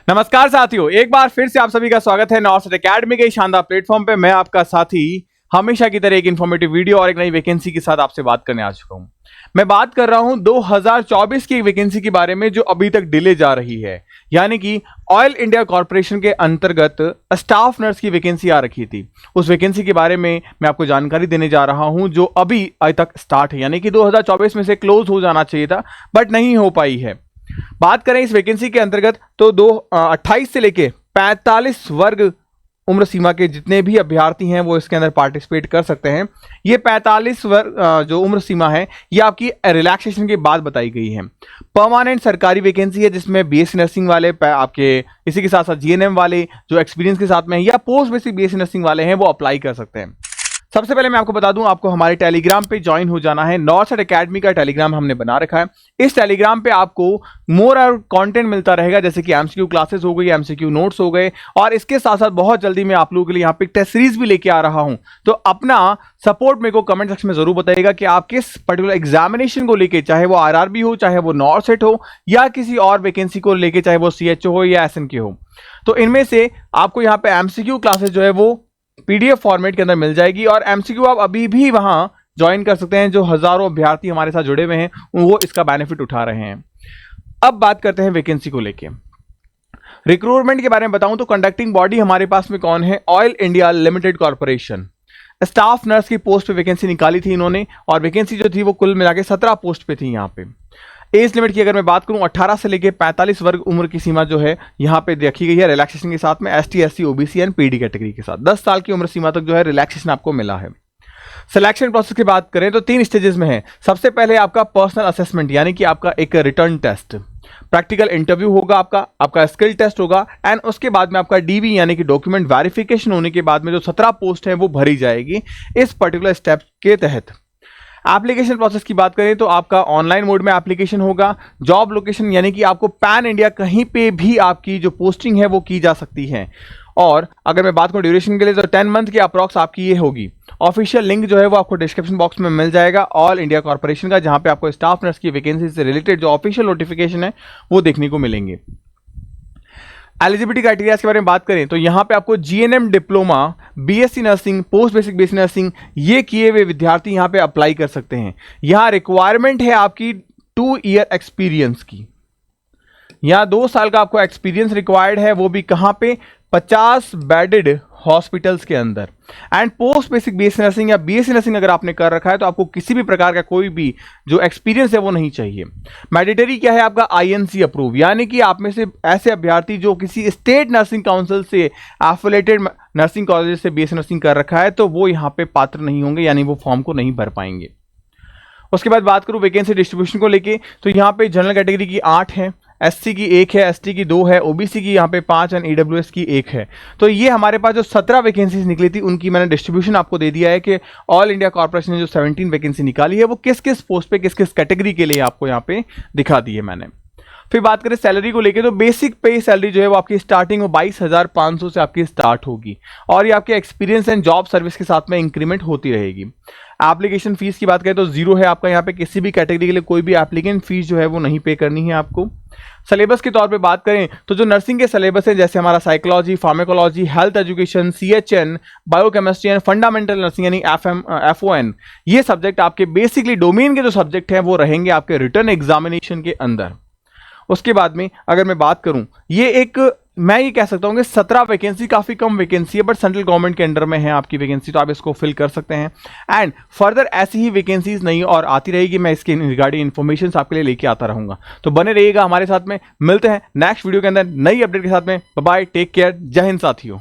नमस्कार साथियों, एक बार फिर से आप सभी का स्वागत है नॉर्थ एकेडमी के शानदार प्लेटफॉर्म पे। मैं आपका साथी हमेशा की तरह एक इन्फॉर्मेटिव वीडियो और एक नई वैकेंसी के साथ आपसे बात करने आ चुका हूं। मैं बात कर रहा हूं 2024 की एक वैकेंसी के बारे में जो अभी तक डिले जा रही है, यानी कि ऑयल इंडिया कॉर्पोरेशन के अंतर्गत स्टाफ नर्स की वैकेंसी आ रखी थी। उस वैकेंसी के बारे में मैं आपको जानकारी देने जा रहा हूं जो अभी तक स्टार्ट है, यानी कि 2024 में से क्लोज हो जाना चाहिए था बट नहीं हो पाई है। बात करें इस वैकेंसी के अंतर्गत तो 28 से लेके 45 वर्ग उम्र सीमा के जितने भी अभ्यर्थी हैं वो इसके अंदर पार्टिसिपेट कर सकते हैं। ये 45 वर्ग जो उम्र सीमा है ये आपकी रिलैक्सेशन के बाद बताई गई है। परमानेंट सरकारी वैकेंसी है जिसमें बीएससी नर्सिंग वाले आपके इसी के साथ साथ जीएनएम वाले जो एक्सपीरियंस के साथ में या पोस्ट बेसिक बीएससी नर्सिंग वाले हैं वो अप्लाई कर सकते हैं। सबसे पहले मैं आपको बता दूं, आपको हमारे टेलीग्राम पे ज्वाइन हो जाना है। नॉर्थ एकेडमी का टेलीग्राम हमने बना रखा है। इस टेलीग्राम पे आपको मोर और कंटेंट मिलता रहेगा, जैसे कि एमसीक्यू क्लासेस हो गई, एमसीक्यू नोट्स हो गए, और इसके साथ साथ बहुत जल्दी मैं आप लोगों के लिए यहाँ पे टेस्ट सीरीज भी लेके आ रहा हूं। तो अपना सपोर्ट मेरे को कमेंट सेक्शन में जरूर बताइएगा कि आप किस पर्टिकुलर एग्जामिनेशन को लेके, चाहे वो आरआरबी हो, चाहे वो नॉर्थ सेट हो, या किसी और वैकेंसी को लेके, चाहे वो सीएचओ हो या एसएनके हो। तो इनमें से आपको यहाँ पे एमसीक्यू क्लासेस जो है वो पीडीएफ फॉर्मेट के अंदर मिल जाएगी, और एमसीक्यू आप अभी भी वहां ज्वाइन कर सकते हैं। जो हजारों अभ्यर्थी हमारे साथ जुड़े हुए हैं वो इसका बेनिफिट उठा रहे हैं। अब बात करते हैं वैकेंसी को लेके। रिक्रूटमेंट के बारे में बताऊं तो कंडक्टिंग बॉडी हमारे पास में कौन है? Oil India limited corporation. Staff nurse की पोस्ट पे वैकेंसी निकाली थी इन्होंने, और वैकेंसी जो थी वो कुल मिला के 17 पोस्ट पे थी। यहाँ पे एज लिमिट की अगर मैं बात करूं 18 से लेके 45 वर्ग उम्र की सीमा जो है यहाँ पे देखी गई है रिलैक्सेशन के साथ में, ST, SC, OBC and PD category के साथ 10 साल की उम्र सीमा तक जो है रिलैक्सेशन आपको मिला है। सिलेक्शन प्रोसेस की बात करें तो 3 स्टेजेस में है। सबसे पहले आपका पर्सनल असेसमेंट, यानी कि आपका एक रिटर्न टेस्ट, प्रैक्टिकल इंटरव्यू होगा, आपका स्किल टेस्ट होगा, एंड उसके बाद में आपका डीवी यानी कि डॉक्यूमेंट वेरिफिकेशन होने के बाद में जो 17 पोस्ट है वो भरी जाएगी इस पर्टिकुलर स्टेप के तहत। एप्लीकेशन प्रोसेस की बात करें तो आपका ऑनलाइन मोड में एप्लीकेशन होगा। जॉब लोकेशन यानी कि आपको पैन इंडिया कहीं पे भी आपकी जो पोस्टिंग है वो की जा सकती है। और अगर मैं बात करूं ड्यूरेशन के लिए तो 10 मंथ की अप्रॉक्स आपकी ये होगी। ऑफिशियल लिंक जो है वो आपको डिस्क्रिप्शन बॉक्स में मिल जाएगा ऑल इंडिया कॉर्पोरेशन का, जहां पे आपको स्टाफ नर्स की वैकेंसी से रिलेटेड जो ऑफिशियल नोटिफिकेशन है वो देखने को मिलेंगे। एलिजिबिलिटी क्राइटेरिया के बारे में बात करें तो यहाँ पे आपको GNM diploma, BSc nursing, post basic BSc nursing ये किए हुए विद्यार्थी यहाँ पे अप्लाई कर सकते हैं। यहाँ रिक्वायरमेंट है आपकी 2 ईयर एक्सपीरियंस की। यहाँ 2 साल का आपको एक्सपीरियंस रिक्वायर्ड है, वो भी कहाँ पे? 50 बेडेड हॉस्पिटल्स के अंदर। And post basic BSc nursing या बीएससी नर्सिंग अगर आपने कर रखा है तो आपको किसी भी प्रकार का कोई भी जो एक्सपीरियंस है वो नहीं चाहिए। मैंडेटरी क्या है आपका? आईएनसी अप्रूव, यानी कि आप में से ऐसे अभ्यर्थी जो किसी स्टेट नर्सिंग काउंसिल से एफिलिएटेड नर्सिंग कॉलेज से बीएससी नर्सिंग कर रखा है तो वो यहाँ पे पात्र नहीं होंगे, यानी वो फॉर्म को नहीं भर पाएंगे। उसके बाद बात करूं वैकेंसी डिस्ट्रीब्यूशन को लेके तो यहाँ पे जनरल कैटेगरी की 8 है, एससी की 1 है, एसटी की 2 है, ओबीसी की यहाँ पे 5 एंड ईडब्ल्यूएस की 1 है। तो ये हमारे पास जो 17 वैकेंसीज निकली थी उनकी मैंने डिस्ट्रीब्यूशन आपको दे दिया है कि ऑल इंडिया कॉर्पोरेशन ने जो 17 वैकेंसी निकाली है वो किस किस पोस्ट पे किस किस कैटेगरी के लिए आपको यहाँ पे दिखा दी है मैंने। फिर बात करें सैलरी को लेके तो बेसिक पे सैलरी जो है वो आपकी स्टार्टिंग में 22,500 से आपकी स्टार्ट होगी, और ये आपके एक्सपीरियंस एंड जॉब सर्विस के साथ में इंक्रीमेंट होती रहेगी। एप्लीकेशन फीस की बात करें तो 0 है आपका। यहाँ पे किसी भी कैटेगरी के लिए कोई भी एप्लीकेंट फीस जो है वो नहीं पे करनी है आपको। सिलेबस के तौर पे बात करें तो जो नर्सिंग के सिलेबस है, जैसे हमारा psychology, pharmacology, health education, CHN, biochemistry and fundamental nursing यानी एफओएन, ये सब्जेक्ट आपके बेसिकली डोमेन के जो सब्जेक्ट हैं वो रहेंगे आपके रिटर्न एग्जामिनेशन के अंदर। उसके बाद में अगर मैं बात करूं, मैं ये कह सकता हूं कि 17 वैकेंसी काफी कम वैकेंसी है, बट सेंट्रल गवर्नमेंट के अंडर में है आपकी वैकेंसी, तो आप इसको फिल कर सकते हैं। एंड फर्दर ऐसी ही वैकेंसीज नहीं और आती रहेगी, मैं इसके रिगार्डिंग इन्फॉर्मेशन आपके लिए लेके आता रहूंगा। तो बने रहिएगा हमारे साथ में। मिलते हैं नेक्स्ट वीडियो के अंदर नई अपडेट के साथ में। बाय बाय, टेक केयर, जय हिंद साथियों।